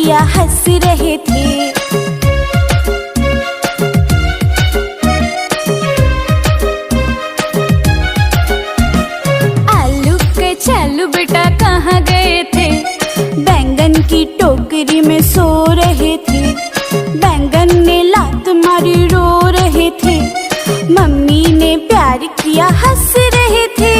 किया हंस रहे थे। आलू के चालू बेटा कहाँ गए थे? बैंगन की टोकरी में सो रहे थे। बैंगन ने लात मारी रो रहे थे। मम्मी ने प्यार किया हंस रहे थे।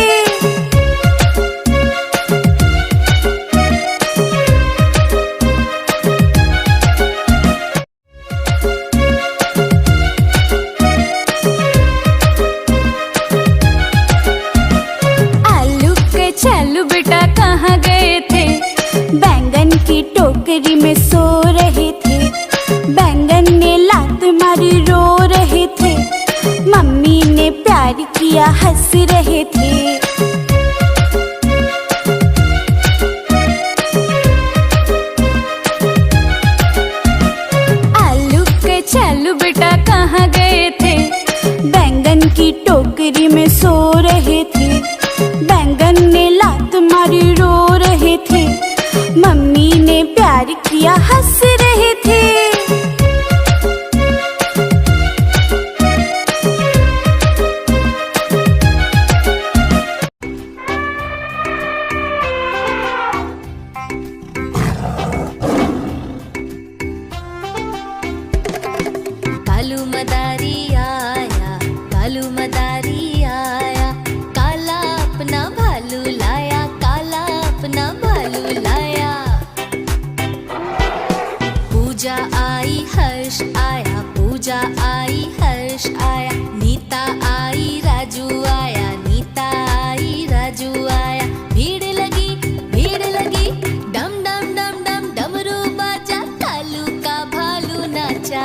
आलू के चालू बेटा कहाँ गए थे? बैंगन की टोकरी में सो रहे थे। बैंगन ने लात मारी रो रहे थे। मम्मी ने प्यार किया हंस रहे थे। आलू के चालू बेटा कहाँ गए थे? बैंगन की टोकरी में सो रहे थे। बैंगन ने लात मारी रो रहे थे। मम्मी ने प्यार किया हंस रहे थे। कालू मदारी आया, कालू मदारी आया, काला अपना भालू लाया, काला अपना भालू लाया। पूजा आई हर्ष आया, पूजा आई हर्ष आया, नीता आई राजू आया, नीता आई राजू आया। भीड़ लगी डम डम डम डम डमरू बाजा, कालू का भालू नाचा।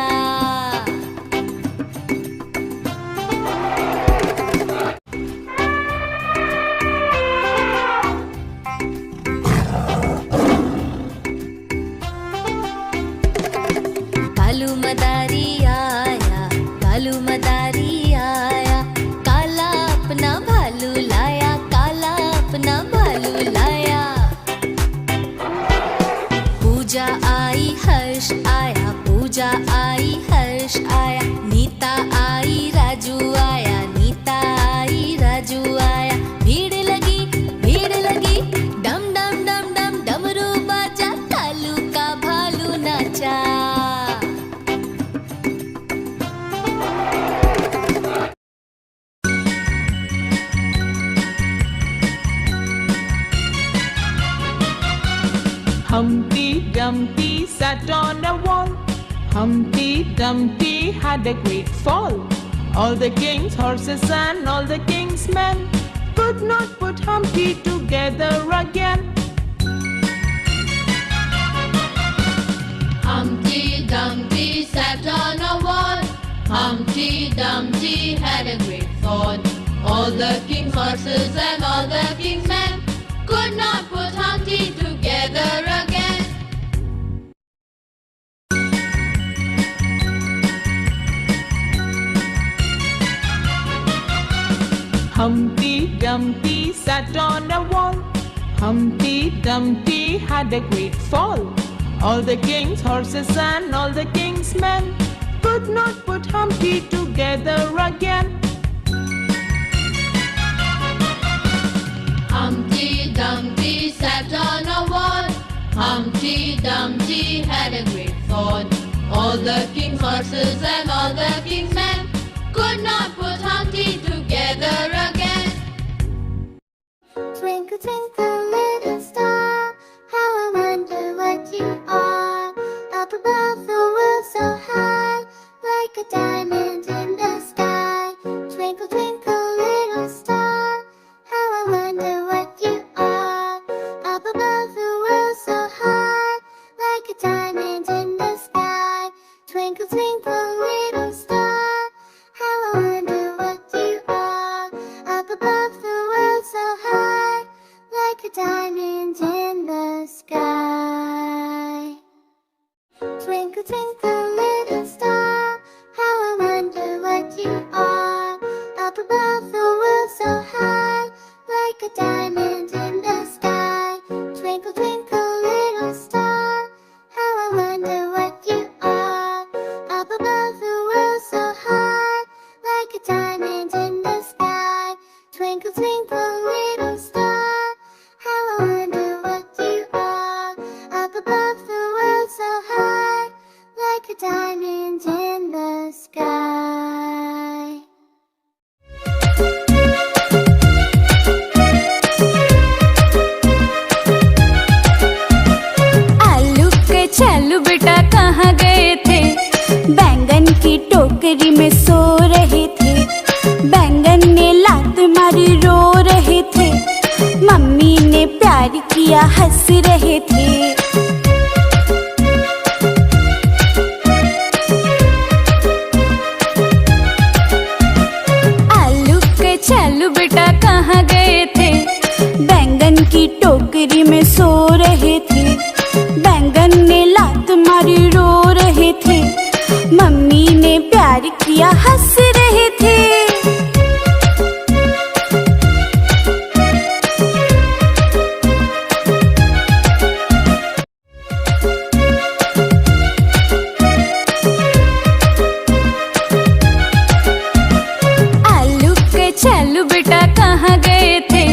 कालू मदारी आया, कालू मदारी आया, काला अपना भालू लाया, काला अपना भालू लाया। पूजा आई हर्ष आया, पूजा आई हर्ष आया, नीता आई राजू आया, नीता आई राजू आया। भीड़ लगी डम डम डम डम डमरू बाजा, कालू का भालू नाचा। Humpty Dumpty sat on a wall. Humpty Dumpty had a great fall. All the king's horses and all the king's men could not put Humpty together again. Humpty Dumpty sat on a wall. Humpty Dumpty had a great fall. All the king's horses and all the king's men could not put Humpty together again. Humpty Dumpty sat on a wall. Humpty Dumpty had a great fall. All the king's horses and all the king's men could not put Humpty together again. Humpty Dumpty sat on a wall. Humpty Dumpty had a great fall. All the king's horses and all the king's men could not put Humpty together again. Twinkle, twinkle, little star, how I wonder what you are. Up above the world so high, like a diamond in the sky. Twinkle, twinkle, little star, how I wonder what you are. Up above the world so high, like a diamond in the sky. Twinkle, twinkle, little star, how I wonder what you are. Up above the world so high, like a diamond in the sky. Twinkle, twinkle, little star, how I wonder what you are. Up above the world so high, like a diamond in the sky. Twinkle, twinkle, little star, how I टोकरी में सो रहे थे। बैंगन ने लात मारी रो रहे थे। मम्मी ने प्यार किया हंस रहे थे। आलू के चालू बेटा कहाँ गए थे? बैंगन की टोकरी में सो रहे थे। बैंगन ने लात मारी रो रहे थे। मम्मी ने प्यार किया हंस रहे थे। आलू के चालू बेटा कहाँ गए थे?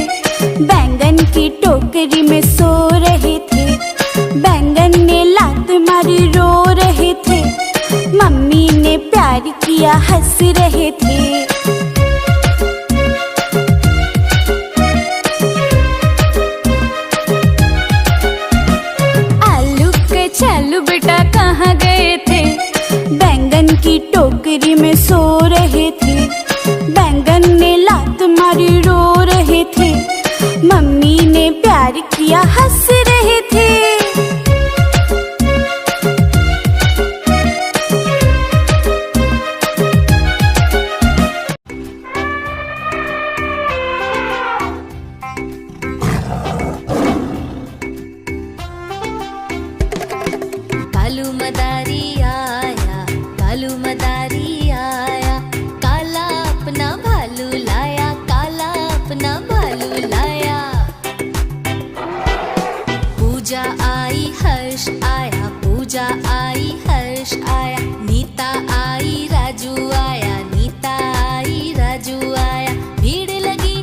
बैंगन की टोकरी में सो रहे थे। बैंगन ने लात मारी रो रहे थे। मम्मी ने प्यार किया हंस रहे थे। आलू के चालू बेटा कहाँ गए थे? बैंगन की टोकरी में सो रहे थे। बैंगन ने लात मारी रो रहे थे। मम्मी ने प्यार किया हंस रहे थे। कालू मदारी आया, कालू मदारी आया, काला अपना भालू लाया, काला अपना भालू लाया। पूजा आई हर्ष आया, पूजा आई हर्ष आया, नीता आई राजू आया, नीता आई राजू आया। भीड़ लगी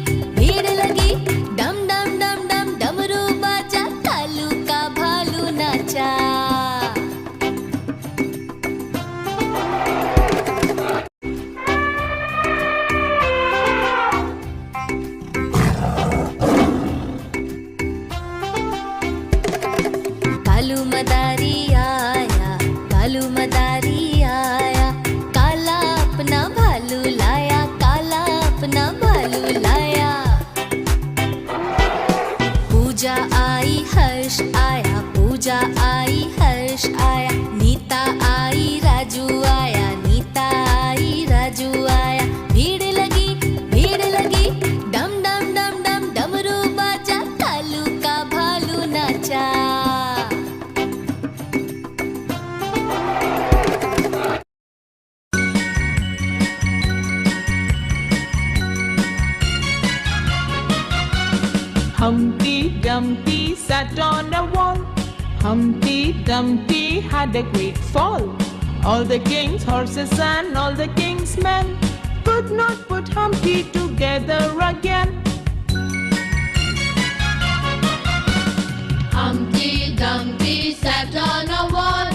डम डम डम डम डमरू बाजा, कालू का भालू नाचा। कालू मदारी आया, कालू मदारी आया, काला अपना भालू लाया, काला अपना भालू लाया। पूजा आई हर्ष आया, पूजा आई हर्ष आया, नीता आई राजू आया, नीता आई राजू आया। भीड़ लगी डम डम डम डम डमरू बाजा, कालू का भालू नाचा। Humpty Dumpty sat on a wall. Humpty Dumpty had a great fall. All the king's horses and all the king's men could not put Humpty together again. Humpty Dumpty sat on a wall.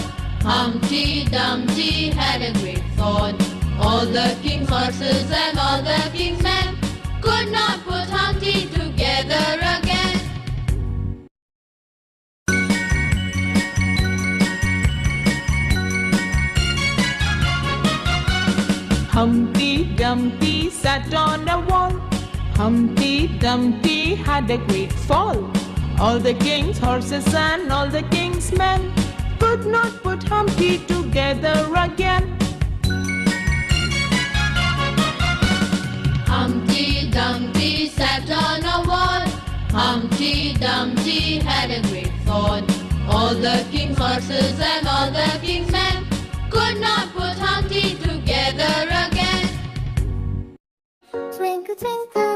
Humpty Dumpty had a great fall. All the king's horses and all the king's men could not put Humpty together again. Humpty Dumpty sat on a wall. Humpty Dumpty had a great fall. All the king's horses and all the king's men could not put Humpty together again. Humpty Dumpty sat on a wall. Humpty Dumpty had a great fall. All the king's horses and all the king's men could not put Humpty together again. Twinkle, twinkle,